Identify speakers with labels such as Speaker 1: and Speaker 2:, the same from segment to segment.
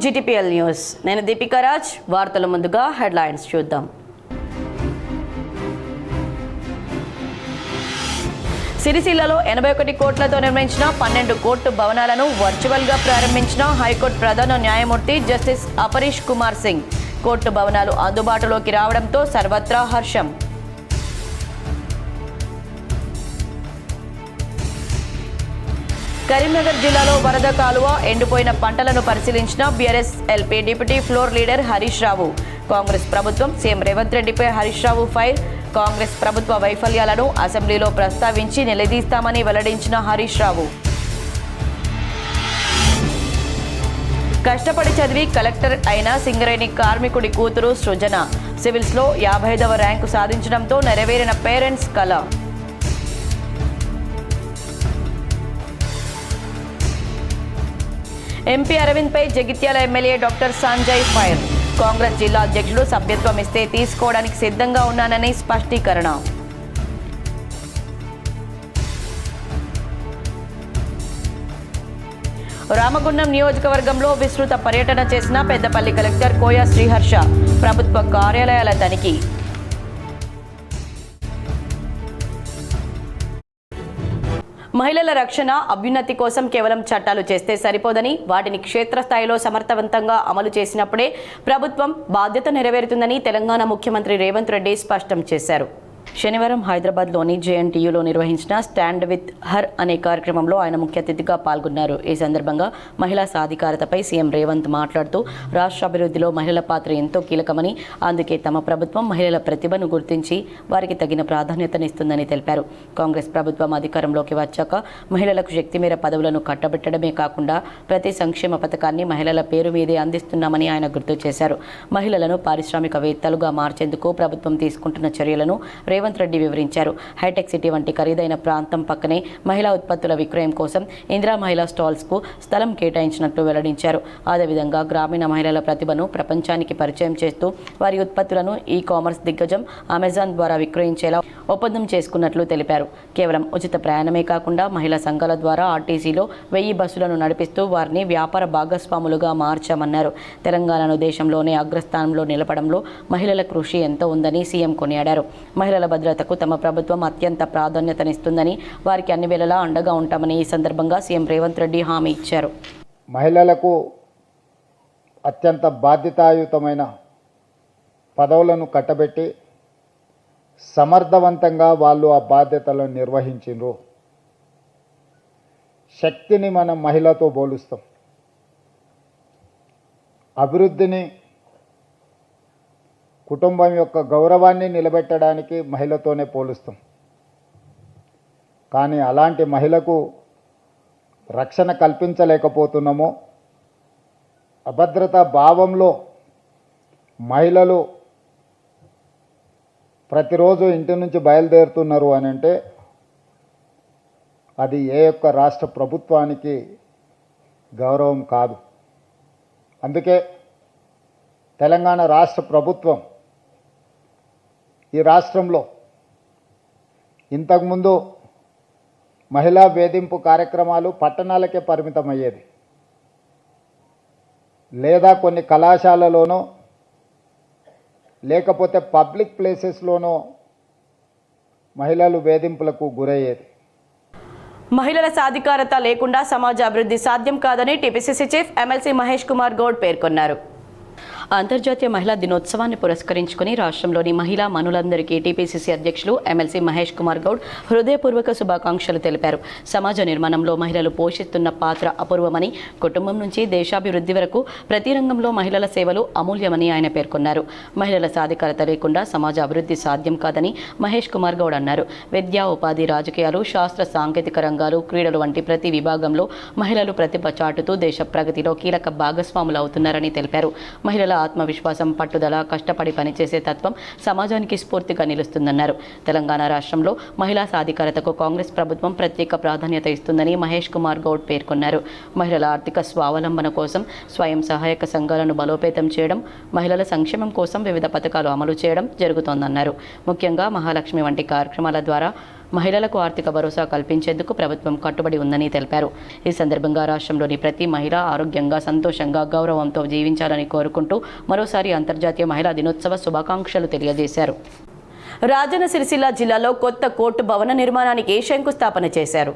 Speaker 1: GTPL news. నేను దీపికా రాజ్. వార్తల ముందుగా హెడ్లైన్స్ చూద్దాం. సిరిసిల్లలో 81 కోట్లతో నిర్మించిన 12 కోర్టు భవనాలను వర్చువల్గా ప్రారంభించిన హైకోర్టు ప్రధాన న్యాయమూర్తి జస్టిస్ అపరీష్ కుమార్ సింగ్. కోర్టు భవనాలు అందుబాటులోకి రావడంతో సర్వత్రా హర్షం. కరీంనగర్ జిల్లాలో వరద కాలువ ఎండిపోయిన పంటలను పరిశీలించిన BRS LP deputy floor leader Harish Rao. Congress ప్రభుత్వం సీఎం రేవంత్ రెడ్డిపై హరీష్ రావు ఫైర్. కాంగ్రెస్ ప్రభుత్వ వైఫల్యాలను అసెంబ్లీలో ప్రస్తావించి నిలదీస్తామని వెల్లడించిన హరీష్ రావు. కష్టపడి చదివి కలెక్టర్ అయిన సింగరేణి కార్మికుడి కూతురు సృజన సివిల్స్లో 55వ ర్యాంకు సాధించడంతో నెరవేరిన పేరెంట్స్ కల. ఎంపీ అరవింద్పై Jagtial MLA doctor Sanjay fire. Congress జిల్లా అధ్యక్షుడు సభ్యత్వం ఇస్తే తీసుకోవడానికి సిద్ధంగా ఉన్నానని స్పష్టీకరణ. రామగుండం నియోజకవర్గంలో విస్తృత పర్యటన చేసిన పెద్దపల్లి కలెక్టర్ కోయ శ్రీహర్ష. ప్రభుత్వ కార్యాలయాల తనిఖీ. మహిళల రక్షణ అభ్యున్నతి కోసం కేవలం చట్టాలు చేస్తే సరిపోదని, వాటిని క్షేత్రస్థాయిలో సమర్థవంతంగా అమలు చేసినప్పుడే ప్రభుత్వం బాధ్యత నెరవేరుతుందని తెలంగాణ ముఖ్యమంత్రి రేవంత్ రెడ్డి స్పష్టం చేశారు. శనివారం హైదరాబాద్లోని JNTUలో నిర్వహించిన స్టాండ్ విత్ హర్ అనే కార్యక్రమంలో ఆయన ముఖ్య అతిథిగా పాల్గొన్నారు. ఈ సందర్భంగా మహిళా సాధికారతపై సీఎం రేవంత్ మాట్లాడుతూ రాష్ట్ర అభివృద్ధిలో మహిళల పాత్ర ఎంతో కీలకమని, అందుకే తమ ప్రభుత్వం మహిళల ప్రతిభను గుర్తించి వారికి తగిన ప్రాధాన్యతనిస్తుందని తెలిపారు. కాంగ్రెస్ ప్రభుత్వం అధికారంలోకి వచ్చాక మహిళలకు శక్తి మేర పదవులను కట్టబెట్టడమే కాకుండా ప్రతి సంక్షేమ పథకాన్ని మహిళల పేరు మీదే అందిస్తున్నామని ఆయన గుర్తు చేశారు. మహిళలను పారిశ్రామికవేత్తలుగా మార్చేందుకు ప్రభుత్వం తీసుకుంటున్న చర్యలను రేవంత్ రెడ్డి వివరించారు. హైటెక్ సిటీ వంటి ఖరీదైన ప్రాంతం పక్కనే మహిళా ఉత్పత్తుల విక్రయం కోసం ఇందిరా మహిళా స్టాల్స్కు స్థలం కేటాయించినట్లు వెల్లడించారు. అదేవిధంగా గ్రామీణ మహిళల ప్రతిభను ప్రపంచానికి పరిచయం చేస్తూ వారి ఉత్పత్తులను ఈ-కామర్స్ దిగ్గజం అమెజాన్ ద్వారా విక్రయించేలా ఒప్పందం చేసుకున్నట్లు తెలిపారు. కేవలం ఉచిత ప్రయాణమే కాకుండా మహిళా సంఘాల ద్వారా ఆర్టీసీలో 1000 బస్సులను నడిపిస్తూ వారిని వ్యాపార భాగస్వాములుగా మార్చామన్నారు. తెలంగాణను దేశంలోనే అగ్రస్థానంలో నిలపడంలో మహిళల కృషి ఎంతో ఉందని సీఎం కొనియాడారు. మహిళల భద్రతకు తమ ప్రభుత్వం అత్యంత ప్రాధాన్యతనిస్తుందని, వారికి అన్ని వేళలా అండగా ఉంటామని ఈ సందర్భంగా సీఎం రేవంత్ రెడ్డి హామీ ఇచ్చారు.
Speaker 2: మహిళలకు అత్యంత బాధ్యతాయుతమైన పదవులను కట్టబెట్టి సమర్థవంతంగా వాళ్ళు ఆ బాధ్యతలను నిర్వహించారు. శక్తిని మనం మహిళతో పోలుస్తాం, అభివృద్ధిని, కుటుంబం యొక్క గౌరవాన్ని నిలబెట్టడానికి మహిళతోనే పోలుస్తాం. కానీ అలాంటి మహిళకు రక్షణ కల్పించలేకపోతున్నామో, అభద్రతా భావంలో మహిళలు ప్రతిరోజు ఇంటి నుంచి బయలుదేరుతున్నారు అని అంటే అది ఏ యొక్క రాష్ట్ర ప్రభుత్వానికి గౌరవం కాదు. అందుకే తెలంగాణ రాష్ట్ర ప్రభుత్వం ఈ రాష్ట్రంలో ఇంతకుముందు మహిళా వేధింపు కార్యక్రమాలు పట్టణాలకే పరిమితమయ్యేది, లేదా కొన్ని కళాశాలలోనో లేకపోతే పబ్లిక్ ప్లేసెస్లోనో మహిళలు వేధింపులకు గురయ్యేది.
Speaker 1: మహిళల సాధికారత లేకుండా సమాజ అభివృద్ధి సాధ్యం కాదని TPCC chief MLC Mahesh Kumar Goud పేర్కొన్నారు. అంతర్జాతీయ మహిళా దినోత్సవాన్ని పురస్కరించుకుని రాష్ట్రంలోని మహిళా మనులందరికీ టీపీసీసీ అధ్యక్షులు ఎమ్మెల్సీ మహేష్ కుమార్ గౌడ్ హృదయపూర్వక శుభాకాంక్షలు తెలిపారు. సమాజ నిర్మాణంలో మహిళలు పోషిస్తున్న పాత్ర అపూర్వమని, కుటుంబం నుంచి దేశాభివృద్ధి వరకు ప్రతి రంగంలో మహిళల సేవలు అమూల్యమని ఆయన పేర్కొన్నారు. మహిళల సాధికారత లేకుండా సమాజ అభివృద్ధి సాధ్యం కాదని మహేష్ కుమార్ గౌడ్ అన్నారు. విద్యా, ఉపాధి, రాజకీయాలు, శాస్త్ర సాంకేతిక రంగాలు, క్రీడలు వంటి ప్రతి విభాగంలో మహిళలు ప్రతిభ చాటుతూ దేశ ప్రగతిలో కీలక భాగస్వాములు అవుతున్నారని తెలిపారు. మహిళల ఆత్మవిశ్వాసం, పట్టుదల, కష్టపడి పనిచేసే తత్వం సమాజానికి స్ఫూర్తిగా నిలుస్తుందన్నారు. తెలంగాణ రాష్ట్రంలో మహిళా సాధికారతకు కాంగ్రెస్ ప్రభుత్వం ప్రత్యేక ప్రాధాన్యత ఇస్తుందని మహేష్ కుమార్ గౌడ్ పేర్కొన్నారు. మహిళల ఆర్థిక స్వావలంబన కోసం స్వయం సహాయక సంఘాలను బలోపేతం చేయడం, మహిళల సంక్షేమం కోసం వివిధ పథకాలు అమలు చేయడం జరుగుతోందన్నారు. ముఖ్యంగా మహాలక్ష్మి వంటి కార్యక్రమాల ద్వారా మహిళలకు ఆర్థిక భరోసా కల్పించేందుకు ప్రభుత్వం కట్టుబడి ఉందని తెలిపారు. ఈ సందర్భంగా రాష్ట్రంలోని ప్రతి మహిళ ఆరోగ్యంగా, సంతోషంగా, గౌరవంతో జీవించాలని కోరుకుంటూ మరోసారి అంతర్జాతీయ మహిళా దినోత్సవ శుభాకాంక్షలు తెలియజేశారు. రాజన్న సిరిసిల్ల జిల్లాలో కొత్త కోర్టు భవన నిర్మాణానికి శంకుస్థాపన చేశారు.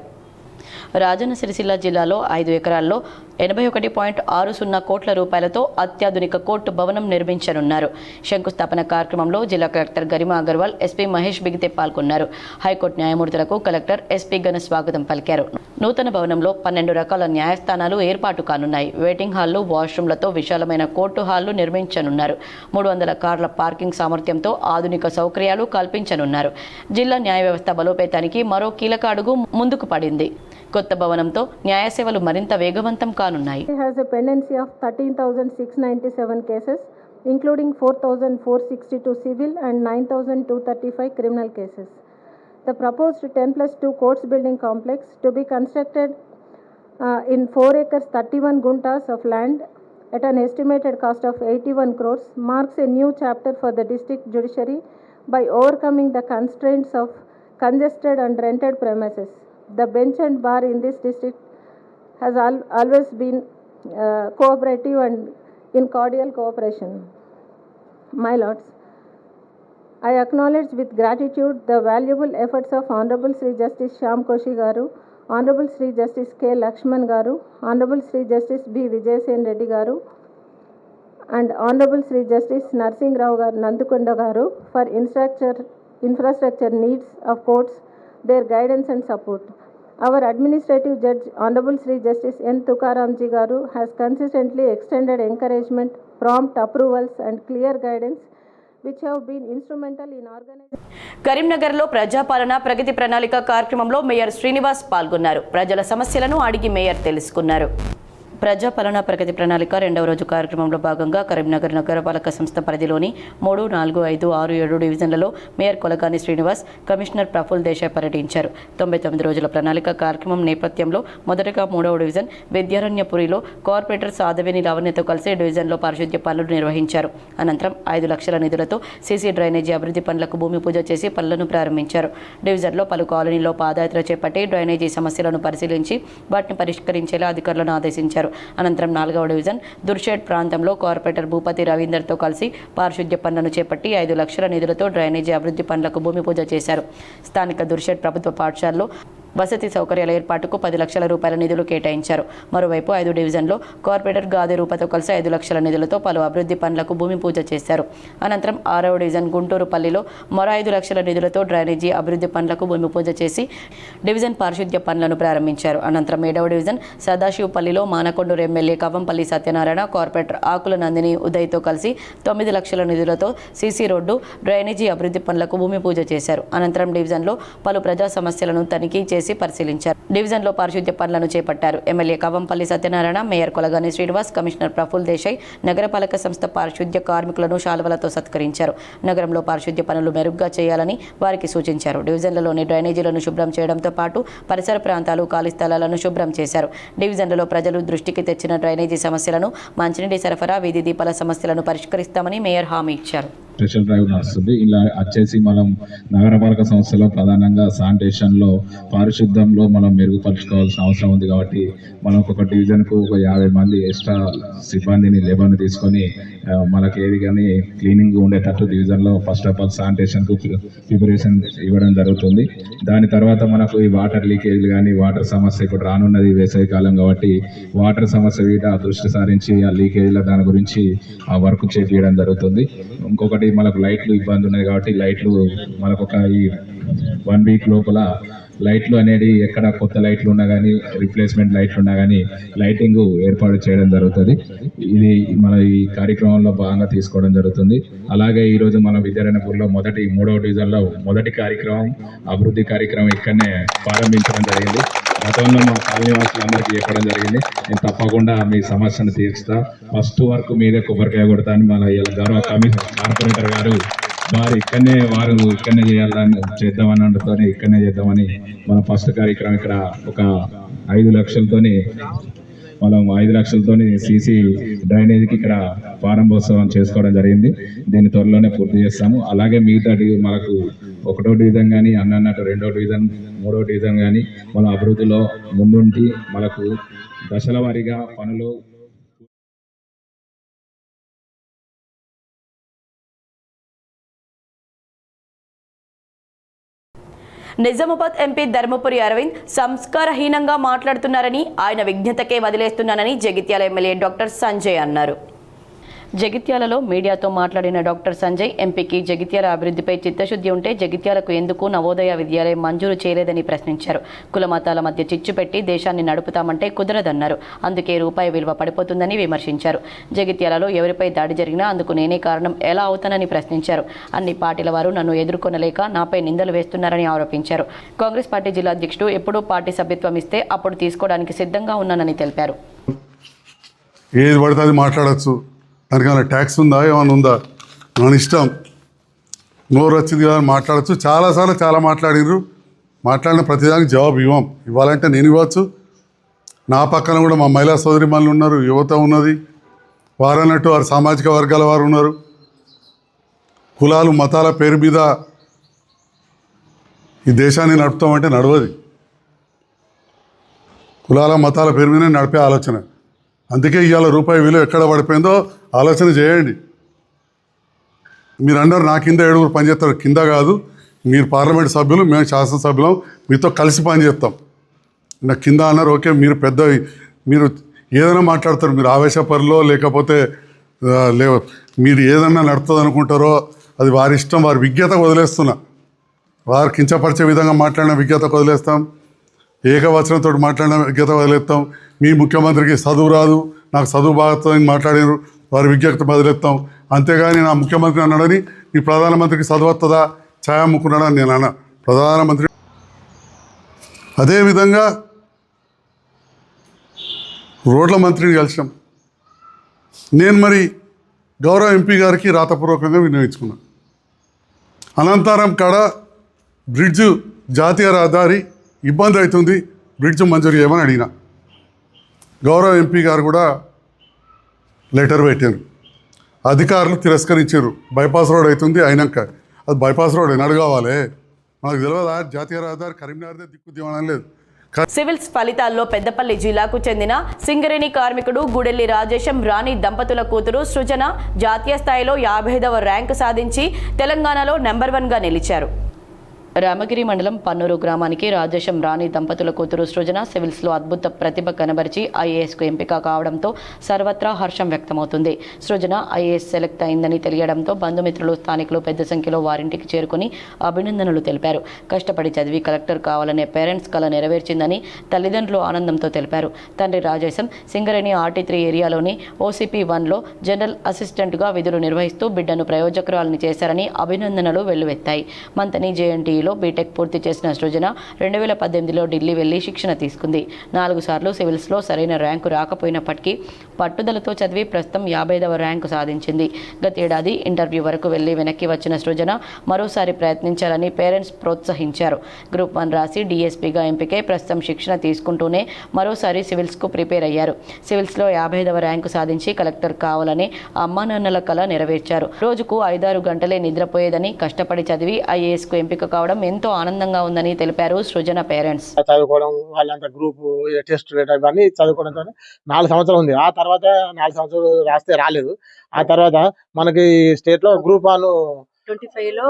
Speaker 1: రాజన్న సిరిసిల్ల జిల్లాలో 5 ఎకరాల్లో 81.60 కోట్ల రూపాయలతో అత్యాధునిక కోర్టు భవనం నిర్మించనున్నారు. శంకుస్థాపన కార్యక్రమంలో జిల్లా కలెక్టర్ గరిమా అగర్వాల్, ఎస్పీ మహేష్ బిగితే పాల్గొన్నారు. హైకోర్టు న్యాయమూర్తులకు కలెక్టర్, ఎస్పీ ఘన స్వాగతం పలికారు. నూతన భవనంలో 12 రకాల న్యాయస్థానాలు ఏర్పాటు కానున్నాయి. వెయిటింగ్ హాళ్లు, వాష్రూమ్లతో విశాలమైన కోర్టు హాళ్లు నిర్మించనున్నారు. 300 కార్ల పార్కింగ్ సామర్థ్యంతో ఆధునిక సౌకర్యాలు కల్పించనున్నారు. జిల్లా న్యాయ వ్యవస్థ బలోపేతానికి మరో కీలక అడుగు ముందుకు పడింది. కొత్త భవనంతో న్యాయ సేవలు మరింత వేగవంతం కానున్నాయి.
Speaker 3: has a pendency of 13,697 cases, including 4,462 civil and 9,235 criminal cases. The proposed 10+2 courts building complex to be constructed in 4 acres 31 guntas of land at an estimated cost of 81 crores marks a new chapter for the district judiciary by overcoming the constraints of congested and rented premises. The bench and bar in this district has always been cooperative and in cordial cooperation. My lords, I acknowledge with gratitude the valuable efforts of Honorable Sri Justice Shyam Koshi Garu, Honorable Sri Justice K. Lakshman Garu, Honorable Sri Justice B. Vijay Sen Reddy Garu, and Honorable Sri Justice Narsingh Rao Nandukonda Garu for infrastructure needs of courts, their guidance and support. Our administrative judge, Honorable Sri Justice N. Tukaramji Garu, has consistently extended encouragement, prompt approvals and clear guidance which have been instrumental in organizing.
Speaker 1: కరీంనగర్లో ప్రజాపాలన ప్రగతి ప్రణాళిక కార్యక్రమంలో mayor Srinivas పాల్గొన్నారు. ప్రజల సమస్యలను అడిగి mayor తెలుసుకున్నారు. ప్రజాపాలన ప్రగతి ప్రణాళిక 2వ రోజు కార్యక్రమంలో భాగంగా కరీంనగర్ నగరపాలక సంస్థ పరిధిలోని 3, 4, 5, 6, 7 డివిజన్లలో మేయర్ కొలగాని శ్రీనివాస్, కమిషనర్ ప్రఫుల్ దేశాయ్ పర్యటించారు. 99 రోజుల ప్రణాళిక కార్యక్రమం నేపథ్యంలో మొదటగా 3వ డివిజన్ విద్యారణ్యపురిలో కార్పొరేటర్ సాధవేని లావణ్యతో కలిసి డివిజన్లో పారిశుద్ధ్య పనులు నిర్వహించారు. అనంతరం 5 లక్షల నిధులతో సీసీ డ్రైనేజీ అభివృద్ధి పనులకు భూమి పూజ చేసి పనులను ప్రారంభించారు. డివిజన్లో పలు కాలనీలో పాదయాత్ర చేపట్టి డ్రైనేజీ సమస్యలను పరిశీలించి వాటిని పరిష్కరించేలా అధికారులను ఆదేశించారు. అనంతరం 4వ డివిజన్ దుర్షేడ్ ప్రాంతంలో కార్పొరేటర్ భూపతి రవీందర్తో కలిసి పారిశుద్ధ్య పనులను చేపట్టి 5 లక్షల నిధులతో డ్రైనేజీ అభివృద్ధి పనులకు భూమి పూజ చేశారు. స్థానిక దుర్షేడ్ ప్రభుత్వ పాఠశాలలో వసతి సౌకర్యాల ఏర్పాటుకు 10 లక్షల రూపాయల నిధులు కేటాయించారు. మరోవైపు 5 డివిజన్లో కార్పొరేటర్ గాది రూపతో కలిసి 5 లక్షల నిధులతో పలు అభివృద్ధి పనులకు భూమి పూజ చేశారు. అనంతరం 6వ డివిజన్ గుంటూరుపల్లిలో మరో 5 లక్షల నిధులతో డ్రైనేజీ అభివృద్ధి పనులకు భూమి పూజ చేసి డివిజన్ పారిశుద్ధ్య పనులను ప్రారంభించారు. అనంతరం 7వ డివిజన్ సదాశివపల్లిలో మానకొండూరు ఎమ్మెల్యే కవంపల్లి సత్యనారాయణ, కార్పొరేటర్ ఆకుల నందిని ఉదయ్తో కలిసి 9 లక్షల నిధులతో సీసీ రోడ్డు, డ్రైనేజీ అభివృద్ధి పనులకు భూమి పూజ చేశారు. అనంతరం డివిజన్లో పలు ప్రజా సమస్యలను తనిఖీ చేసి పరిశీలించారు. డివిజన్లో పారిశుద్ధ్య పనులను చేపట్టారు. MLA Kavvampalli Satyanarayana, mayor Kolagani Srinivas, commissioner Praful Desai నగరపాలక సంస్థ పారిశుద్ధ్య కార్మికులను శాలువలతో సత్కరించారు. నగరంలో పారిశుద్ధ్య పనులు మెరుగ్గా చేయాలని వారికి సూచించారు. డివిజన్లలోని డ్రైనేజీలను శుభ్రం చేయడంతో పాటు పరిసర ప్రాంతాలు, ఖాళీ స్థలాలను శుభ్రం చేశారు. డివిజన్లలో ప్రజలు దృష్టికి తెచ్చిన డ్రైనేజీ సమస్యలను, మంచినీటి సరఫరా, వీధి దీపాల సమస్యలను పరిష్కరిస్తామని మేయర్ హామీ ఇచ్చారు.
Speaker 4: స్పెషల్ డ్రైవ్ నడుస్తుంది. ఇలా వచ్చేసి మనం నగరపాలక సంస్థలో ప్రధానంగా శానిటేషన్లో, పారిశుద్ధ్యంలో మనం మెరుగుపరుచుకోవాల్సిన అవసరం ఉంది. కాబట్టి మనం ఒక్కొక్క డివిజన్కు ఒక 50 మంది ఎక్స్ట్రా సిబ్బందిని, లేబర్ని తీసుకొని మనకి ఏది కానీ క్లీనింగ్ ఉండేటట్టు డివిజన్లో ఫస్ట్ ఆఫ్ ఆల్ శానిటేషన్కు ప్రిపరేషన్ ఇవ్వడం జరుగుతుంది. దాని తర్వాత మనకు ఈ వాటర్ లీకేజ్లు కానీ, వాటర్ సమస్య ఇప్పుడు రానున్నది వేసవికాలం కాబట్టి వాటర్ సమస్య మీద దృష్టి సారించి ఆ లీకేజ్ల దాని గురించి ఆ వర్క్ చేపించడం జరుగుతుంది. ఇంకొకటి మనకు లైట్లు ఇబ్బంది ఉన్నాయి కాబట్టి లైట్లు మనకు ఒక ఈ 1 వీక్ లోపల లైట్లు అనేది ఎక్కడ కొత్త లైట్లు ఉన్నా కానీ, రిప్లేస్మెంట్ లైట్లు ఉన్నా కానీ లైటింగ్ ఏర్పాటు చేయడం జరుగుతుంది. ఇది మన ఈ కార్యక్రమంలో భాగంగా తీసుకోవడం జరుగుతుంది. అలాగే ఈరోజు మన విద్యారణ్యపూర్లో 3వ డివిజన్లో మొదటి కార్యక్రమం, అభివృద్ధి కార్యక్రమం ఇక్కడనే ప్రారంభించడం జరిగింది. గతంలో మా కాలనీ వాసులందరికీ చెప్పడం జరిగింది, నేను తప్పకుండా మీ సమస్యను తీర్చుతా, ఫస్ట్ వర్క్ మీదే కొబ్బరికాయ కొడతా అని మన గౌరవ కార్పొరేటర్ గారు వారు ఇక్కడనే చేద్దామని అంటుతోనే ఇక్కడనే చేద్దామని మనం ఫస్ట్ కార్యక్రమం ఇక్కడ ఒక 5 లక్షలతోని మనం 5 లక్షలతోని సీసీ డ్రైనేజీకి ఇక్కడ ప్రారంభోత్సవం చేసుకోవడం జరిగింది. దీన్ని త్వరలోనే పూర్తి చేస్తాము. అలాగే మిగతాది మనకు ఒకటో డివిజన్ కానీ అన్నట్టు రెండో డివిజన్ మూడో డివిజన్ కానీ మన అభివృద్ధిలో ముందుండి మనకు దశల వారీగా పనులు
Speaker 1: నిజామాబాద్ ఎంపీ ధర్మపురి అరవింద్ సంస్కారహీనంగా మాట్లాడుతున్నారని ఆయన విజ్ఞతకే వదిలేస్తున్నానని జగిత్యాల ఎమ్మెల్యే డాక్టర్ సంజయ్ అన్నారు. జగిత్యాలలో మీడియాతో మాట్లాడిన డాక్టర్ సంజయ్ ఎంపీకి జగిత్యాల అభివృద్ధిపై చిత్తశుద్ధి ఉంటే జగిత్యాలకు ఎందుకు నవోదయ విద్యాలయం మంజూరు చేయలేదని ప్రశ్నించారు. కుల మతాల మధ్య చిచ్చు పెట్టి దేశాన్ని నడుపుతామంటే కుదరదన్నారు. అందుకే రూపాయి విలువ పడిపోతుందని విమర్శించారు. జగిత్యాలలో ఎవరిపై దాడి జరిగినా అందుకు నేనే కారణం ఎలా అవుతానని ప్రశ్నించారు. అన్ని పార్టీల వారు నన్ను ఎదుర్కొనలేక నాపై నిందలు వేస్తున్నారని ఆరోపించారు. కాంగ్రెస్ పార్టీ జిల్లా అధ్యక్షుడు ఎప్పుడూ పార్టీ సభ్యత్వం ఇస్తే అప్పుడు తీసుకోవడానికి సిద్ధంగా ఉన్నానని తెలిపారు.
Speaker 5: ఏది పడితే అది మాట్లాడచ్చు, దానికైనా ట్యాక్స్ ఉందా ఏమైనా ఉందా, మన ఇష్టం, నోరు వచ్చింది కదా మాట్లాడచ్చు. చాలాసార్లు చాలా మాట్లాడినారు, మాట్లాడిన ప్రతిదానికి జవాబు ఇవ్వాలంటే నేను ఇవ్వచ్చు. నా పక్కన కూడా మా మహిళా సోదరిమణులు ఉన్నారు, యువత ఉన్నది, వారన్నట్టు వారు సామాజిక వర్గాల వారు ఉన్నారు. కులాలు మతాల పేరు మీద ఈ దేశాన్ని నడుపుతామంటే నడవది. కులాల మతాల పేరు మీదనే నడిపే ఆలోచన. అందుకే ఇవాళ రూపాయి విలువ ఎక్కడ పడిపోయిందో ఆలోచన చేయండి. మీరందరూ నా కింద 7 పనిచేస్తారు, కింద కాదు, మీరు పార్లమెంట్ సభ్యులు, మేము శాసనసభ్యులం, మీతో కలిసి పనిచేస్తాం. నా కింద అన్నారు, ఓకే, మీరు పెద్ద, మీరు ఏదైనా మాట్లాడతారు, మీరు ఆవేశపరిలో లేకపోతే మీరు ఏదన్నా నడుతుంది అనుకుంటారో అది వారి ఇష్టం, వారి విజ్ఞతకు వదిలేస్తున్నా. వారు కించపరిచే విధంగా మాట్లాడిన విజ్ఞతకు వదిలేస్తాం, ఏకవచనంతో మాట్లాడిన విజ్ఞత వదిలేస్తాం. మీ ముఖ్యమంత్రికి చదువు రాదు, నాకు చదువు బాగుతుందని మాట్లాడారు, వారి విజ్ఞత వదిలేస్తాం. అంతేగాని నా ముఖ్యమంత్రి అన్నాడని ఈ ప్రధానమంత్రికి చదువు వస్తుందా, ఛాయా అమ్ముకున్నాడని నేను అన్నా. ప్రధానమంత్రి అదేవిధంగా రోడ్ల మంత్రిని కలిసాం. నేను మరి గౌరవ ఎంపీ గారికి రాతపూర్వకంగా వినియోగించుకున్నాను. అనంతరం కాడ బ్రిడ్జు, జాతీయ రహదారి ఇబ్బంది అవుతుంది, బ్రిడ్జ్ మంజూరు చేయమని అడిగిన. గౌరవ ఎంపీ గారు కూడా లెటర్ పెట్టారు, అధికారులు తిరస్కరించారు. బైపాస్ రోడ్ అవుతుంది అయినాక, అది బైపాస్ రోడ్ ఎన్నడు కావాలి మనకు తెలియదా? జాతీయ రహదారి కరీంనగర్దే దిక్కు దివడం లేదు.
Speaker 1: సివిల్స్ ఫలితాల్లో పెద్దపల్లి జిల్లాకు చెందిన సింగరేణి కార్మికుడు గుడెల్లి రాజేశం రాణి దంపతుల కూతురు సృజన జాతీయ స్థాయిలో 55వ ర్యాంకు సాధించి తెలంగాణలో నెంబర్ 1గా నిలిచారు. రామగిరి మండలం పన్నూరు గ్రామానికి రాజేశం రాణి దంపతుల కూతురు సృజన సివిల్స్లో అద్భుత ప్రతిభ కనబరిచి ఐఏఎస్కు ఎంపిక కావడంతో సర్వత్రా హర్షం వ్యక్తమవుతుంది. సృజన ఐఏఎస్ సెలెక్ట్ అయిందని తెలియడంతో బంధుమిత్రులు, స్థానికులు పెద్ద సంఖ్యలో వారింటికి చేరుకుని అభినందనలు తెలిపారు. కష్టపడి చదివి కలెక్టర్ కావాలనే పేరెంట్స్ కల నెరవేర్చిందని తల్లిదండ్రులు ఆనందంతో తెలిపారు. తండ్రి రాజేశం సింగరేణి RT3 ఏరియాలోని OCP 1లో జనరల్ అసిస్టెంట్గా విధులు నిర్వహిస్తూ బిడ్డను ప్రయోజకురాలని చేశారని అభినందనలు వెల్లువెత్తాయి. మంతని JNTUలో బీటెక్ పూర్తి చేసిన సృజన 2018లో ఢిల్లీ వెళ్లి శిక్షణ తీసుకుంది. 4 సార్లు సివిల్స్లో సరైన ర్యాంకు రాకపోయినప్పటికీ పట్టుదలతో చదివి ప్రస్తుతం 55వ ర్యాంకు సాధించింది. గతేడాది ఇంటర్వ్యూ వరకు వెళ్లి వెనక్కి వచ్చిన సృజన మరోసారి ప్రయత్నించాలని పేరెంట్స్ ప్రోత్సహించారు. గ్రూప్ 1 రాసి DSPగా ఎంపికై ప్రస్తుతం శిక్షణ తీసుకుంటూనే మరోసారి సివిల్స్కు ప్రిపేర్ అయ్యారు. సివిల్స్లో 55వ ర్యాంకు సాధించి కలెక్టర్ కావాలని అమ్మానాన్నల కల నెరవేర్చారు. రోజుకు 5-6 గంటలే నిద్రపోయేదని కష్టపడి చదివి IASకు ఎంపిక కావడం ఎంతో ఆనందంగా ఉందని తెలిపారు సృజన పేరెంట్స్.
Speaker 6: చదువుకోవడం, వాళ్ళంతా గ్రూప్ టెస్ట్ ఇవన్నీ చదువుకోవడంతో 4 సంవత్సరాలు ఉంది. ఆ తర్వాత 4 సంవత్సరాలు రాస్తే రాలేదు. ఆ తర్వాత మనకి స్టేట్ లో గ్రూప్ 1 25లో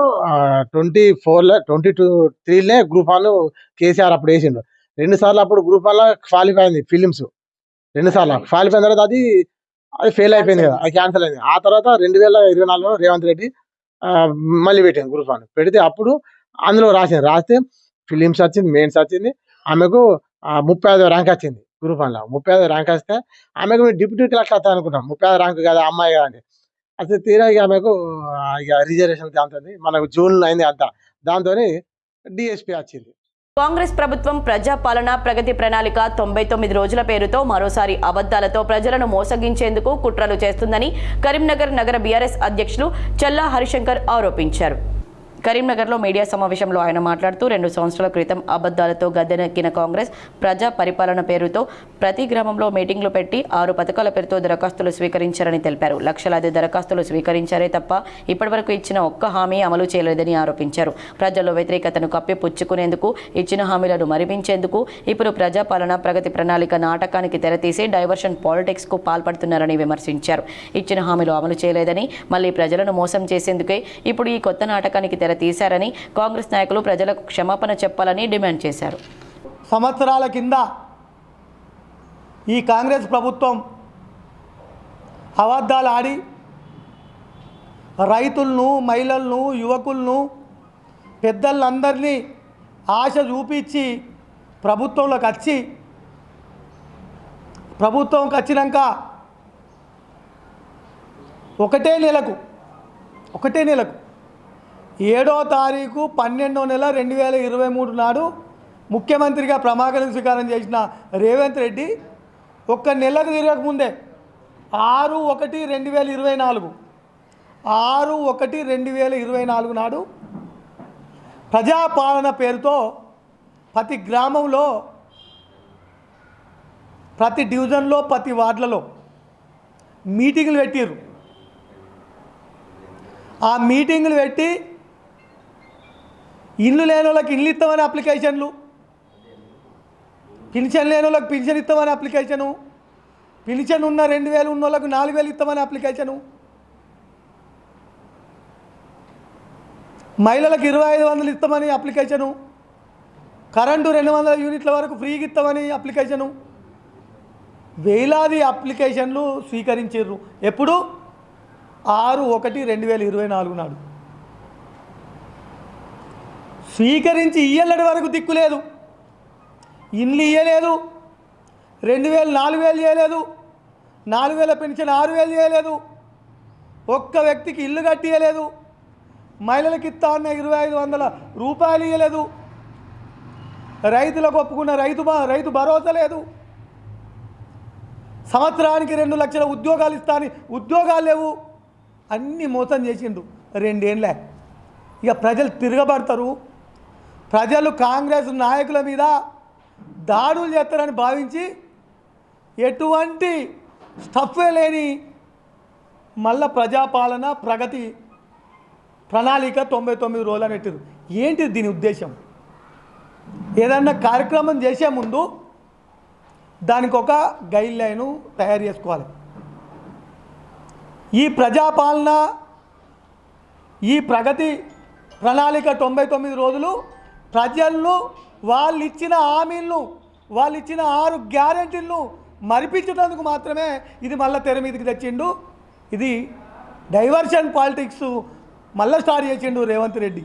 Speaker 6: 24లో 22-23 గ్రూప్ 1 కేసీఆర్ అప్పుడు వేసిండు. 2 సార్లు అప్పుడు గ్రూప్ 1లో క్వాలిఫై అయింది ఫిలిమ్స్. 2 సార్లు క్వాలిఫై అయిన తర్వాత అది ఫెయిల్ అయిపోయింది కదా, అది క్యాన్సిల్ అయింది. ఆ తర్వాత 2024లో రేవంత్ రెడ్డి మళ్ళీ పెట్టాను గ్రూప్ 1 పెడితే అప్పుడు అందులో రాస్తే ఫిలిమ్స్ వచ్చింది, మెయిన్స్ వచ్చింది. ఆమెకు 35వ ర్యాంక్ వచ్చింది గ్రూప్ 1లో. 35వ ర్యాంక్ వస్తే ఆమెకు డిప్యూటీ కలెక్టర్ వస్తా అనుకుంటాం. 35వ ర్యాంక్ కదా అమ్మాయి కదా అంటే అయితే తీరా ఇక ఆమెకు ఇక రిజర్వేషన్ దాంతో మనకు జూన్ అయింది అంతా, దాంతో DSP వచ్చింది.
Speaker 1: కాంగ్రెస్ ప్రభుత్వం ప్రజాపాలన ప్రగతి ప్రణాళిక 99 రోజుల పేరుతో మరోసారి అబద్ధాలతో ప్రజలను మోసగించేందుకు కుట్రలు చేస్తుందని కరీంనగర్ నగర BRS అధ్యక్షులు చల్లా హరిశంకర్ ఆరోపించారు. కరీంనగర్లో మీడియా సమావేశంలో ఆయన మాట్లాడుతూ 2 సంవత్సరాల క్రితం అబద్ధాలతో గద్దెనెక్కిన కాంగ్రెస్ ప్రజా పరిపాలన పేరుతో ప్రతి గ్రామంలో మీటింగ్లు పెట్టి 6 పథకాల పేరుతో దరఖాస్తులు స్వీకరించారని తెలిపారు. లక్షలాది దరఖాస్తులు స్వీకరించారే తప్ప ఇప్పటివరకు ఇచ్చిన ఒక్క హామీ అమలు చేయలేదని ఆరోపించారు. ప్రజల్లో వ్యతిరేకతను కప్పిపుచ్చుకునేందుకు ఇచ్చిన హామీలను మరిపించేందుకు ఇప్పుడు ప్రజాపాలన ప్రగతి ప్రణాళిక నాటకానికి తెరతీసి డైవర్షన్ పాలిటిక్స్కు పాల్పడుతున్నారని విమర్శించారు. ఇచ్చిన హామీలు అమలు చేయలేదని మళ్లీ ప్రజలను మోసం చేసేందుకే ఇప్పుడు ఈ కొత్త నాటకానికి తెర తీశారని కాంగ్రెస్ నాయకులు ప్రజలకు క్షమాపణ చెప్పాలని డిమాండ్ చేశారు.
Speaker 7: సంవత్సరాల కింద ఈ కాంగ్రెస్ ప్రభుత్వం అబద్ధాలు ఆడి రైతులను, మహిళలను, యువకులను, పెద్దలందరినీ ఆశ చూపించి ప్రభుత్వంలోకి వచ్చినాక ఒకటే నెలకు 7వ తారీఖు 12వ నెల 2023 నాడు ముఖ్యమంత్రిగా ప్రమాణ స్వీకారం చేసిన రేవంత్ రెడ్డి ఒక్క నెలకు తిరగకముందే 6/1/2024 నాడు ప్రజాపాలన పేరుతో ప్రతి గ్రామంలో, ప్రతి డివిజన్లో, ప్రతి వార్డులలో మీటింగులు పెట్టారు. ఆ మీటింగులు పెట్టి ఇల్లు లేని వాళ్ళకి ఇల్లు ఇస్తామని అప్లికేషన్లు, పింఛన్ లేని వాళ్ళకి పింఛన్ ఇస్తామని అప్లికేషను, పింఛన్ ఉన్న 2000 ఉన్న వాళ్ళకు 4000 ఇస్తామని అప్లికేషను, మహిళలకు 2500 ఇస్తామని అప్లికేషను, కరెంటు 200 యూనిట్ల వరకు ఫ్రీగా ఇస్తామని అప్లికేషను, వేలాది అప్లికేషన్లు స్వీకరించారు. ఎప్పుడు? 6/1/2024 నాడు. స్వీకరించి ఇయ్యలటి వరకు దిక్కు లేదు. ఇండ్లు ఇయ్యలేదు, 2000 4000 చేయలేదు, 4000 పెన్షన్ 6000 చేయలేదు, ఒక్క వ్యక్తికి ఇల్లు కట్టియలేదు, మహిళలకు ఇస్తా అన్న 2500 రూపాయలు ఇవ్వలేదు, రైతులకు ఒప్పుకున్న రైతు భరోసా లేదు, సంవత్సరానికి 2 లక్షల ఉద్యోగాలు ఇస్తా అని ఉద్యోగాలు లేవు. అన్నీ మోసం చేసిండు 2 ఏళ్ళే. ఇక ప్రజలు తిరగబడతారు. ప్రజలు కాంగ్రెస్ నాయకుల మీద దాడులు చేస్తారని భావించి ఎటువంటి స్టఫే లేని మళ్ళా ప్రజాపాలన ప్రగతి ప్రణాళిక 99 రోజులు పెట్టారు. ఏంటి దీని ఉద్దేశం? ఏదన్నా కార్యక్రమం చేసే ముందు దానికి ఒక గైడ్ లైను తయారు చేసుకోవాలి. ఈ ప్రజాపాలన, ఈ ప్రగతి ప్రణాళిక 99 రోజులు ప్రజలను వాళ్ళు ఇచ్చిన హామీలను, వాళ్ళు ఇచ్చిన 6 గ్యారెంటీలను మరిపించడానికి మాత్రమే ఇది మళ్ళీ తెర మీదకి తెచ్చిండు. ఇది డైవర్షన్ పాలిటిక్స్ మళ్ళీ స్టార్ట్ చేసిండు రేవంత్ రెడ్డి.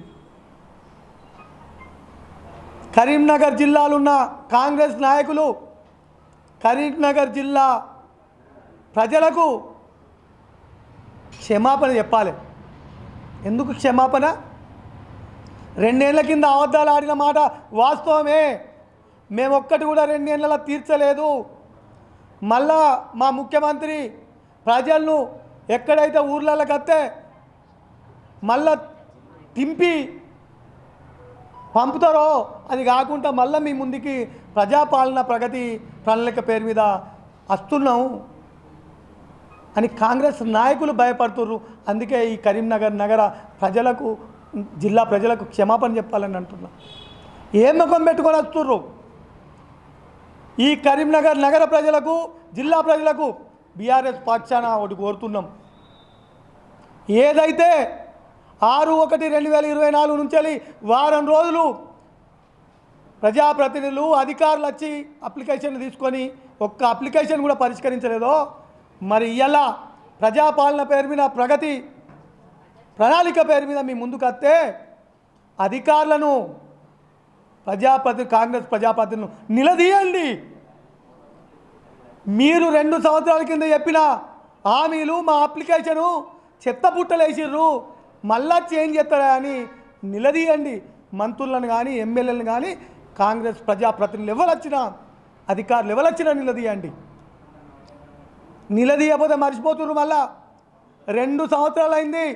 Speaker 7: కరీంనగర్ జిల్లాలో ఉన్న కాంగ్రెస్ నాయకులు కరీంనగర్ జిల్లా ప్రజలకు క్షమాపణ చెప్పాలి. ఎందుకు క్షమాపణ? 2 ఏళ్ల కింద అబద్ధాలు ఆడిన మాట వాస్తవమే. మేము ఒక్కటి కూడా 2 ఏళ్ళలో తీర్చలేదు. మళ్ళా మా ముఖ్యమంత్రి ప్రజలను ఎక్కడైతే ఊర్లలోకి వస్తే మళ్ళా తింపి పంపుతారో అది కాకుండా మళ్ళీ మీ ముందుకి ప్రజాపాలన ప్రగతి ప్రణాళిక పేరు మీద వస్తున్నాము అని కాంగ్రెస్ నాయకులు భయపడుతుర్రు. అందుకే ఈ కరీంనగర్ నగర ప్రజలకు, జిల్లా ప్రజలకు క్షమాపణ చెప్పాలని అంటున్నా. ఏ ముఖం పెట్టుకొని వస్తుర్రు? ఈ కరీంనగర్ నగర ప్రజలకు, జిల్లా ప్రజలకు బీఆర్ఎస్ పక్షాన ఒకటి కోరుతున్నాం. ఏదైతే 6/1/2024 నుంచి వారం రోజులు ప్రజాప్రతినిధులు, అధికారులు వచ్చి అప్లికేషన్ తీసుకొని ఒక్క అప్లికేషన్ కూడా పరిష్కరించలేదో, మరి ఇలా ప్రజాపాలన పేరు మీద, ప్రగతి ప్రణాళిక పేరు మీద మీ ముందుకు వస్తే అధికారులను, కాంగ్రెస్ ప్రజాప్రతినిధులను నిలదీయండి. మీరు 2 సంవత్సరాల కింద చెప్పిన హామీలు, మా అప్లికేషను చెత్తపుట్టలేసిర్రు, మళ్ళా చేంజ్ చేస్తారా అని నిలదీయండి. మంత్రులను కానీ, ఎమ్మెల్యేలను కానీ, కాంగ్రెస్ ప్రజాప్రతినిధులు ఎవరు వచ్చినా, అధికారులు ఎవరు వచ్చినా నిలదీయండి. నిలదీయకపోతే మర్చిపోతున్నారు. మళ్ళా 2 సంవత్సరాలు అయింది.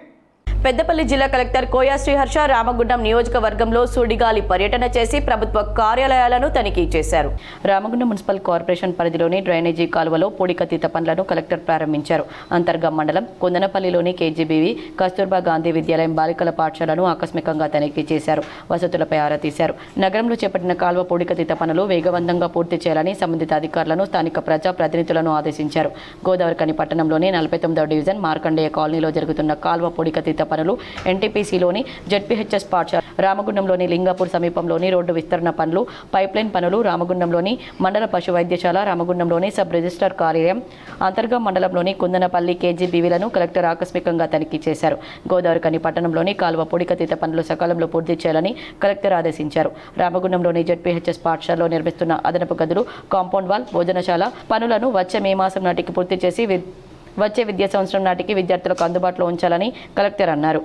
Speaker 1: పెద్దపల్లి జిల్లా కలెక్టర్ కోయా శ్రీహర్ష రామగుండం నియోజకవర్గంలో సుడిగాలి పర్యటన చేసి ప్రభుత్వ కార్యాలయాలను తనిఖీ చేశారు. రామగుండం మున్సిపల్ కార్పొరేషన్ పరిధిలోని డ్రైనేజీ కాలువలో పొడికతీత పనులను కలెక్టర్ ప్రారంభించారు. అంతర్గం మండలం కుందనపల్లిలోని కేజీబీవీ కస్తూర్బా గాంధీ విద్యాలయం బాలికల పాఠశాలను ఆకస్మికంగా తనిఖీ చేశారు. వసతులపై ఆరా తీశారు. నగరంలో చేపట్టిన కాలువ పొడికతీత పనులు వేగవంతంగా పూర్తి చేయాలని సంబంధిత అధికారులను స్థానిక ప్రజా ప్రతినిధులను ఆదేశించారు. గోదావరిఖని పట్టణంలోని 49వ డివిజన్ మార్కండేయ కాలనీలో జరుగుతున్న కాల్వ పొడికతీత పనులు, ఎన్టీపీసీలోని జెడ్పీహెచ్ఎస్ పాఠశాల, రామగుండంలోని లింగాపూర్ సమీపంలోని రోడ్డు విస్తరణ పనులు, పైప్లైన్ పనులు, రామగుండంలోని మండల పశు వైద్యశాల, రామగుండంలోని సబ్ రిజిస్ట్రార్ కార్యాలయం, అంతర్గం మండలంలోని కుందనపల్లి కేజీబీవీలను కలెక్టర్ ఆకస్మికంగా తనిఖీ చేశారు. గోదావరిఖని పట్టణంలోని కాల్వ పొడికతీత పనులు సకాలంలో పూర్తి చేయాలని కలెక్టర్ ఆదేశించారు. రామగుండంలోని జెడ్పీహెచ్ఎస్ పాఠశాలలో నిర్మిస్తున్న అదనపు గదులు, కాంపౌండ్ వాల్, భోజనశాల పనులను వచ్చే మే మాసం నాటికి పూర్తి చేసి వచ్చే విద్యా సంవత్సరం నాటికి విద్యార్థులకు అందుబాటులో ఉంచాలని కలెక్టర్ అన్నారు.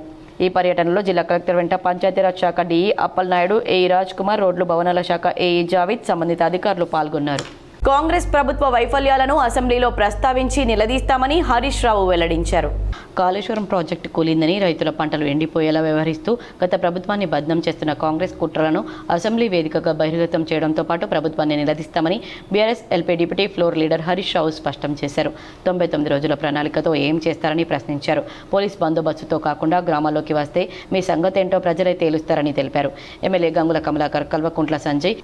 Speaker 1: ఈ పర్యటనలో జిల్లా కలెక్టర్ వెంట పంచాయతీరాజ్ శాఖ డీఈ అప్పలనాయుడు, ఏఈ రాజ్ కుమార్, రోడ్లు భవనాల శాఖ ఏఈ జావిద్, సంబంధిత అధికారులు పాల్గొన్నారు. కాంగ్రెస్ ప్రభుత్వ వైఫల్యాలను అసెంబ్లీలో ప్రస్తావించి నిలదీస్తామని హరీష్ రావు వెల్లడించారు. కాళేశ్వరం ప్రాజెక్టు కూలిందని, రైతుల పంటలు ఎండిపోయేలా వ్యవహరిస్తూ గత ప్రభుత్వాన్ని బద్నాం చేస్తున్న కాంగ్రెస్ కుట్రలను అసెంబ్లీ వేదికగా బహిర్గతం చేయడంతో పాటు ప్రభుత్వాన్ని నిలదీస్తామని BRS LP deputy floor leader Harish Rao స్పష్టం చేశారు. 99 రోజుల ప్రణాళికతో ఏం చేస్తారని ప్రశ్నించారు. పోలీస్ బందోబస్తుతో కాకుండా గ్రామాల్లోకి వస్తే మీ సంగతేంటో ప్రజలే తేలుస్తారని తెలిపారు. MLA Gangula Kamalakar, Kalvakuntla Sanjay,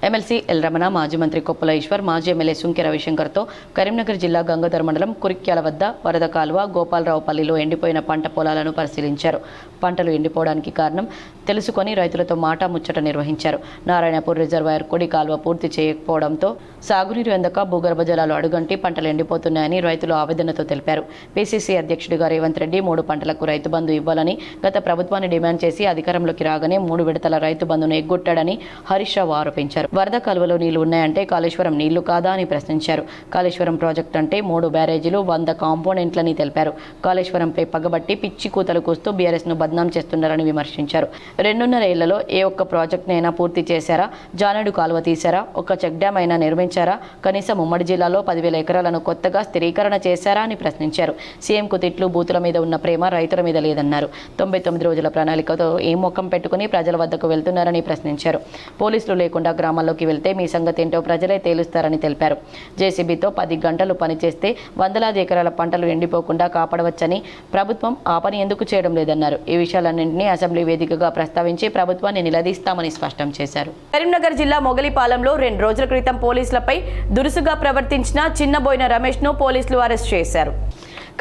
Speaker 1: MLC L Ramana, మాజీ మంత్రి కొప్పుల ఈశ్వర్, మాజీ ఎమ్మెల్యే సుంకె రవిశంకర్తో కరీంనగర్ జిల్లా గంగాధర్ మండలం కురిక్యాల వద్ద వరద కాలువ, గోపాలరావుపల్లిలో ఎండిపోయిన పంట పొలాలను పరిశీలించారు. పంటలు ఎండిపోవడానికి కారణం తెలుసుకొని రైతులతో మాట ముచ్చట నిర్వహించారు. నారాయణపూర్ రిజర్వాయర్ కుడి కాలువ పూర్తి చేయకపోవడంతో సాగునీరు అందక భూగర్భ జలాలు అడుగంటి పంటలు ఎండిపోతున్నాయని రైతులు ఆవేదనతో తెలిపారు. పీసీసీ అధ్యక్షుడిగా రేవంత్ రెడ్డి 3 పంటలకు రైతు బంధు ఇవ్వాలని గత ప్రభుత్వాన్ని డిమాండ్ చేసి అధికారంలోకి రాగానే 3 విడతల రైతు బంధును ఎగ్గొట్టాడని హరీష్ రావు ఆరోపించారు. వరద కాలువలో నీళ్లు ఉన్నాయంటే కాళేశ్వరం నీళ్లు కాదా అని ప్రశ్నించారు. కాళేశ్వరం ప్రాజెక్టు అంటే 3 బ్యారేజీలు, 100 కాంపోనెంట్లని తెలిపారు. కాళేశ్వరంపై పగబట్టి పిచ్చి కూతలు కూస్తూ బీఆర్ఎస్ను బద్నాం చేస్తున్నారని విమర్శించారు. 2.5 ఏళ్లలో ఏ ఒక్క ప్రాజెక్టునైనా పూర్తి చేశారా? జానెడు కాలువ తీశారా? ఒక్క చెక్ డ్యామ్ అయినా నిర్మించారా? కనీసం ఉమ్మడి జిల్లాలో 10,000 ఎకరాలను కొత్తగా స్థిరీకరణ చేశారా అని ప్రశ్నించారు. సీఎంకు తిట్లు, బూతుల మీద ఉన్న ప్రేమ రైతుల మీద లేదన్నారు. 99 రోజుల ప్రణాళికతో ఏం ముఖం పెట్టుకుని ప్రజల వద్దకు వెళ్తున్నారని ప్రశ్నించారు. పోలీసులు లేకుండా గ్రామాల్లోకి వెళ్తే మీ సంగతేంటో ప్రజలే తేలుస్తారని తెలిపారు. జేసీబీతో 10 గంటలు పనిచేస్తే వందలాది ఎకరాల పంటలు ఎండిపోకుండా కాపాడవచ్చని ప్రభుత్వం ఆ పని ఎందుకు చేయడం లేదన్నారు. ఈ విషయాలన్నింటినీ అసెంబ్లీ వేదికగా ప్రస్తావించి ప్రభుత్వాన్ని నిలదీస్తామని స్పష్టం చేశారు. కరీంనగర్ జిల్లా మొగలిపాలెంలో 2 రోజుల క్రితం పోలీసులపై దురుసుగా ప్రవర్తించిన చిన్నబోయిన రమేష్ను పోలీసులు అరెస్ట్ చేశారు.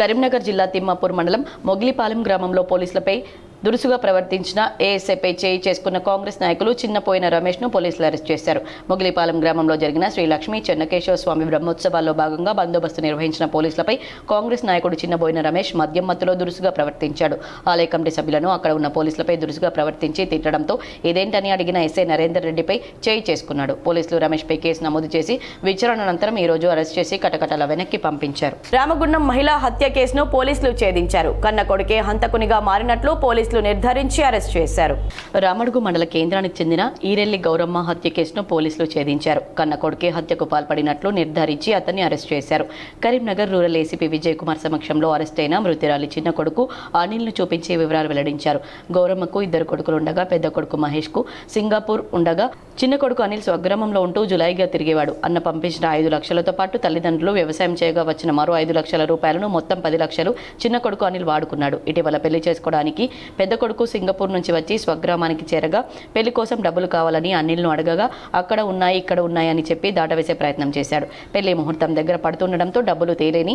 Speaker 1: కరీంనగర్ జిల్లా తిమ్మాపూర్ మండలం మొగలిపాలెం గ్రామంలో పోలీసులపై దురుసుగా ప్రవర్తించిన ఏఎస్ఐపై చేయి చేసుకున్న కాంగ్రెస్ నాయకులు చిన్నపోయిన రమేష్ను పోలీసులు అరెస్ట్ చేశారు. మొగలిపాలెం గ్రామంలో జరిగిన శ్రీ లక్ష్మీ చెన్నకేశవ స్వామి బ్రహ్మోత్సవాల్లో భాగంగా బందోబస్తు నిర్వహించిన పోలీసులపై కాంగ్రెస్ నాయకుడు చిన్నబోయిన రమేష్ మద్యం మత్తులో దురుసుగా ప్రవర్తించాడు. ఆలయ కమిటీ సభ్యులను అక్కడ ఉన్న పోలీసులపై దురుసుగా ప్రవర్తించి తిట్టడంతో ఇదేంటని అడిగిన ఎస్ఐ నరేందర్ రెడ్డిపై చేయి చేసుకున్నాడు. పోలీసులు రమేష్పై కేసు నమోదు చేసి విచారణ అనంతరం ఈ రోజు అరెస్ట్ చేసి కటకటాల వెనక్కి పంపించారు. రామగుండం మహిళా హత్య కేసును పోలీసులు ఛేదించారు. కన్న కొడుకే హంతకునిగా మారినట్లు పోలీసులు నిర్ధారించి అరెస్ట్ చేశారు. రామడుగు మండల కేంద్రానికి చెందిన ఈరెల్లి గౌరమ్మ హత్య కేసును పోలీసులు ఛేదించారు. కన్న కొడుకే హత్యకు పాల్పడినట్లు నిర్ధారించి అతన్ని అరెస్ట్ చేశారు. కరీంనగర్ రూరల్ ఏసీపీ విజయ్ కుమార్ సమక్షంలో అరెస్ట్ అయిన మృతురాలి చిన్న కొడుకు అనిల్ను చూపించే వివరాలు వెల్లడించారు. గౌరమ్మకు 2 కొడుకులు ఉండగా పెద్ద కొడుకు మహేష్కు సింగపూర్ ఉండగా చిన్న కొడుకు అనిల్ స్వగ్రామంలో ఉంటూ జులాయిగా తిరిగేవాడు. అన్న పంపించిన 5 లక్షలతో పాటు తల్లిదండ్రులు వ్యవసాయం చేయగా వచ్చిన మరో 5 లక్షల రూపాయలను మొత్తం 10 లక్షలు చిన్న కొడుకు అనిల్ వాడుకున్నాడు. ఇటీవల పెళ్లి చేసుకోవడానికి పెద్ద కొడుకు సింగపూర్ నుంచి వచ్చి స్వగ్రామానికి చేరగా పెళ్లి కోసం డబ్బులు కావాలని అనిల్ను అడగగా అక్కడ ఉన్నాయి ఇక్కడ ఉన్నాయి అని చెప్పి దాటవేసే ప్రయత్నం చేశాడు. పెళ్లి ముహూర్తం దగ్గర పడుతుండడంతో డబ్బులు తేలేని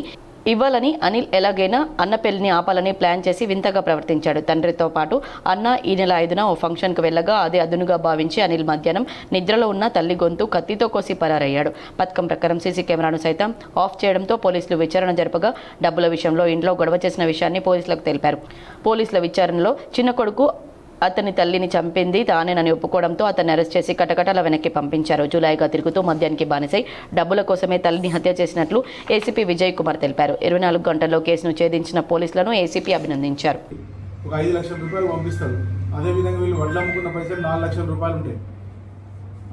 Speaker 1: ఇవ్వాలని అనిల్ ఎలాగైనా అన్న పెళ్లిని ఆపాలని ప్లాన్ చేసి వింతగా ప్రవర్తించాడు. తండ్రితో పాటు అన్న ఈ నెల 5న ఓ ఫంక్షన్కు వెళ్ళగా అదే అదునుగా భావించి అనిల్ మధ్యాహ్నం నిద్రలో ఉన్న తల్లి గొంతు కత్తితో కోసి పరారయ్యాడు. పథకం ప్రకారం సీసీ కెమెరాను సైతం ఆఫ్ చేయడంతో పోలీసులు విచారణ జరపగా డబ్బుల విషయంలో ఇంట్లో గొడవ చేసిన విషయాన్ని పోలీసులకు తెలిపారు. పోలీసుల విచారణలో చిన్న కొడుకు అతని తల్లిని చంపింది తానేనని ఒప్పుకోవడంతో అతన్ని అరెస్ట్ చేసి కటకటాల వెనక్కి పంపించారు. జులాయిగా తిరుగుతూ మద్యానికి బానిసై డబ్బుల కోసమే తల్లిని హత్య చేసినట్లు ఏసీపీ విజయ్ కుమార్ తెలిపారు. 24 గంటల్లో కేసును ఛేదించిన పోలీసులను ఏసీపీ అభినందించారు.
Speaker 8: ఒక 5 లక్షల రూపాయలు పంపిస్తారు. అదేవిధంగా వీళ్ళు వడ్లు అమ్ముకున్న పైసలు 4 లక్షల రూపాయలు ఉంటాయి.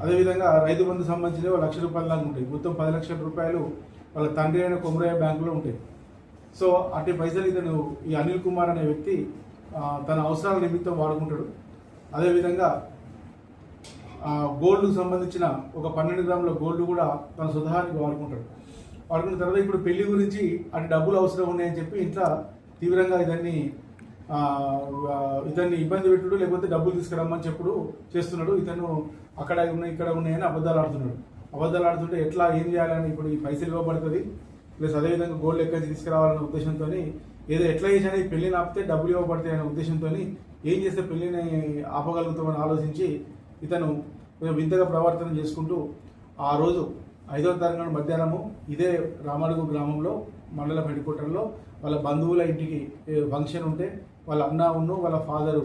Speaker 8: అదేవిధంగా రైతు బంధు సంబంధించిన 1 లక్ష రూపాయల దాకా ఉంటాయి. మొత్తం 10 లక్షల రూపాయలు వాళ్ళ తండ్రి అయిన కొమరయ్య బ్యాంకులో ఉంటాయి. సో అట్టి పైసలు ఇతను ఈ అనిల్ కుమార్ అనే వ్యక్తి తన అవసరాల నిమిత్తం వాడుకుంటాడు. అదేవిధంగా గోల్డ్కు సంబంధించిన ఒక 12 గ్రాముల గోల్డ్ కూడా తన స్వతహానికి వాడుకుంటాడు. వాడుకున్న తర్వాత ఇప్పుడు పెళ్లి గురించి అటు డబ్బులు అవసరం ఉన్నాయని చెప్పి ఇంట్లో తీవ్రంగా ఇతన్ని ఇబ్బంది పెట్టుడు, లేకపోతే డబ్బులు తీసుకురమ్మని చెప్పుడు చేస్తున్నాడు. ఇతను అక్కడ ఉన్నాయి ఇక్కడ ఉన్నాయని అబద్ధాలు ఆడుతున్నాడు. అబద్ధాలు ఆడుతుంటే ఎట్లా ఏం చేయాలని ఇప్పుడు ఈ పైసలు ఇవ్వబడుతుంది, ప్లస్ అదేవిధంగా గోల్డ్ ఎక్కడి నుంచి తీసుకురావాలనే ఉద్దేశంతో ఏదో ఎట్లా చేసినా ఈ పెళ్లిని ఆపితే డబ్బులు ఇవ్వబడతాయి అనే ఉద్దేశంతో ఏం చేస్తే పెళ్లిని ఆపగలుగుతామని ఆలోచించి ఇతను కొంచెం వింతగా ప్రవర్తన చేసుకుంటూ ఆ రోజు 5వ తారీఖు మధ్యాహ్నము ఇదే రామడుగు గ్రామంలో మండల హెడ్ క్వార్టర్లో వాళ్ళ బంధువుల ఇంటికి ఫంక్షన్ ఉంటే వాళ్ళ అన్న వాళ్ళ ఫాదరు.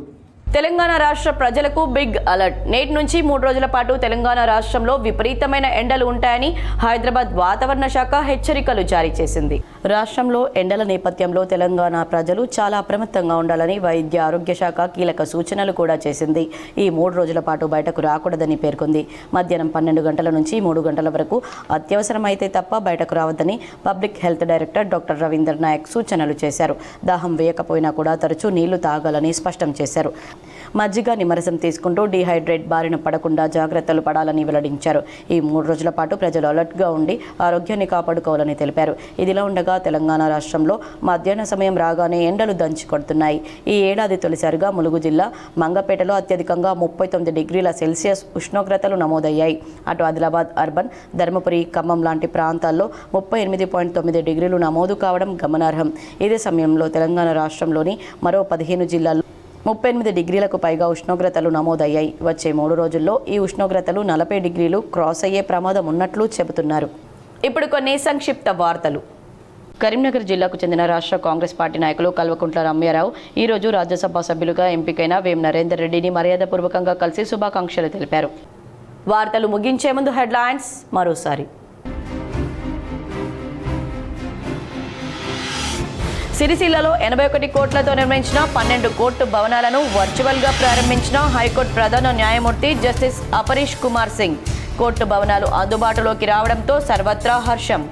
Speaker 1: తెలంగాణ రాష్ట్ర ప్రజలకు బిగ్ అలర్ట్. నేటి నుంచి 3 రోజుల పాటు తెలంగాణ రాష్ట్రంలో విపరీతమైన ఎండలు ఉంటాయని హైదరాబాద్ వాతావరణ శాఖ హెచ్చరికలు జారీ చేసింది. రాష్ట్రంలో ఎండల నేపథ్యంలో తెలంగాణ ప్రజలు చాలా అప్రమత్తంగా ఉండాలని వైద్య ఆరోగ్య శాఖ కీలక సూచనలు కూడా చేసింది. ఈ 3 రోజుల పాటు బయటకు రాకూడదని పేర్కొంది. మధ్యాహ్నం 12 గంటల నుంచి 3 గంటల వరకు అత్యవసరమైతే తప్ప బయటకు రావద్దని public health director doctor Ravinder Naik సూచనలు చేశారు. దాహం వేయకపోయినా కూడా తరచూ నీళ్లు తాగాలని స్పష్టం చేశారు. మజ్జిగ నిమ్మరసం తీసుకుంటూ డీహైడ్రేట్ బారిన పడకుండా జాగ్రత్తలు పడాలని వెల్లడించారు. ఈ 3 రోజుల పాటు ప్రజలు అలర్ట్గా ఉండి ఆరోగ్యాన్ని కాపాడుకోవాలని తెలిపారు. ఇదిలా ఉండగా తెలంగాణ రాష్ట్రంలో మధ్యాహ్న సమయం రాగానే ఎండలు దంచి కొడుతున్నాయి. ఈ ఏడాది తొలిసారిగా ములుగు జిల్లా మంగపేటలో అత్యధికంగా 39 డిగ్రీల సెల్సియస్ ఉష్ణోగ్రతలు నమోదయ్యాయి. అటు ఆదిలాబాద్ అర్బన్, ధర్మపురి, ఖమ్మం లాంటి ప్రాంతాల్లో 38.9 డిగ్రీలు నమోదు కావడం గమనార్హం. ఇదే సమయంలో తెలంగాణ రాష్ట్రంలోని మరో 15 జిల్లాల్లో 38 డిగ్రీలకు పైగా ఉష్ణోగ్రతలు నమోదయ్యాయి. వచ్చే 3 రోజుల్లో ఈ ఉష్ణోగ్రతలు 40 డిగ్రీలు క్రాస్ అయ్యే ప్రమాదం ఉన్నట్లు చెబుతున్నారు. ఇప్పుడు కొన్ని సంక్షిప్త వార్తలు. కరీంనగర్ జిల్లాకు చెందిన రాష్ట్ర కాంగ్రెస్ పార్టీ నాయకులు కల్వకుంట్ల రమ్యారావు ఈరోజు రాజ్యసభ సభ్యులుగా ఎంపికైన వేం నరేందర్ రెడ్డిని మర్యాదపూర్వకంగా కలిసి శుభాకాంక్షలు తెలిపారు. వార్తలు ముగించే ముందు హెడ్లైన్స్ మరోసారి. సిరిసిల్లలో 81 కోట్లతో నిర్మించిన 12 కోర్టు భవనాలను వర్చువల్గా ప్రారంభించిన హైకోర్టు ప్రధాన న్యాయమూర్తి జస్టిస్ అపరీష్ కుమార్ సింగ్. కోర్టు భవనాలు అందుబాటులోకి రావడంతో సర్వత్రా హర్షం.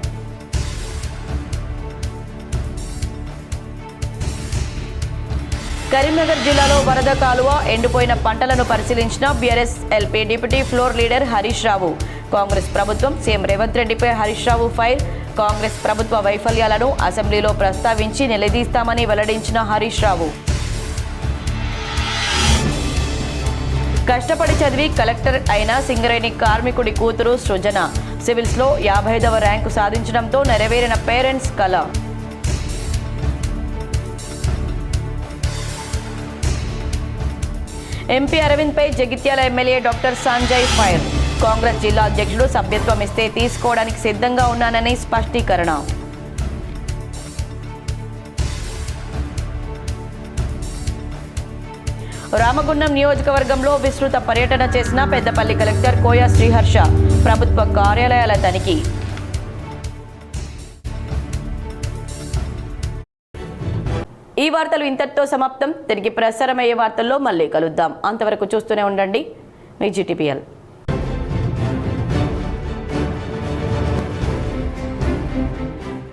Speaker 1: కరీంనగర్ జిల్లాలో వరద కాలువ ఎండిపోయిన పంటలను పరిశీలించిన BRS LP deputy floor leader Harish Rao. Congress ప్రభుత్వం సీఎం రేవంత్ రెడ్డిపై హరీష్ రావు ఫైర్. కాంగ్రెస్ ప్రభుత్వ వైఫల్యాలను అసెంబ్లీలో ప్రస్తావించి నిలదీస్తామని వెల్లడించిన హరీష్ రావు. కష్టపడి చదివి కలెక్టర్ అయిన సింగరేణి కార్మికుడి కూతురు సృజన సివిల్స్లో 55వ ర్యాంకు సాధించడంతో నెరవేరిన పేరెంట్స్ కల. ఎంపీ అరవింద్పై Jagtial MLA doctor Sanjay fire. Congress జిల్లా అధ్యక్షుడు సభ్యత్వం ఇస్తే తీసుకోవడానికి సిద్ధంగా ఉన్నానని స్పష్టీకరణ. రామగుండం నియోజకవర్గంలో విస్తృత పర్యటన చేసిన పెద్దపల్లి కలెక్టర్ కోయ శ్రీహర్ష. ప్రభుత్వ కార్యాలయాల తనిఖీ. ఈ వార్తలు ఇంతటితో సమాప్తం. తిరిగి ప్రసారమయ్యే వార్తల్లో మళ్ళీ కలుద్దాం. అంతవరకు చూస్తూనే ఉండండి మీ GTPL.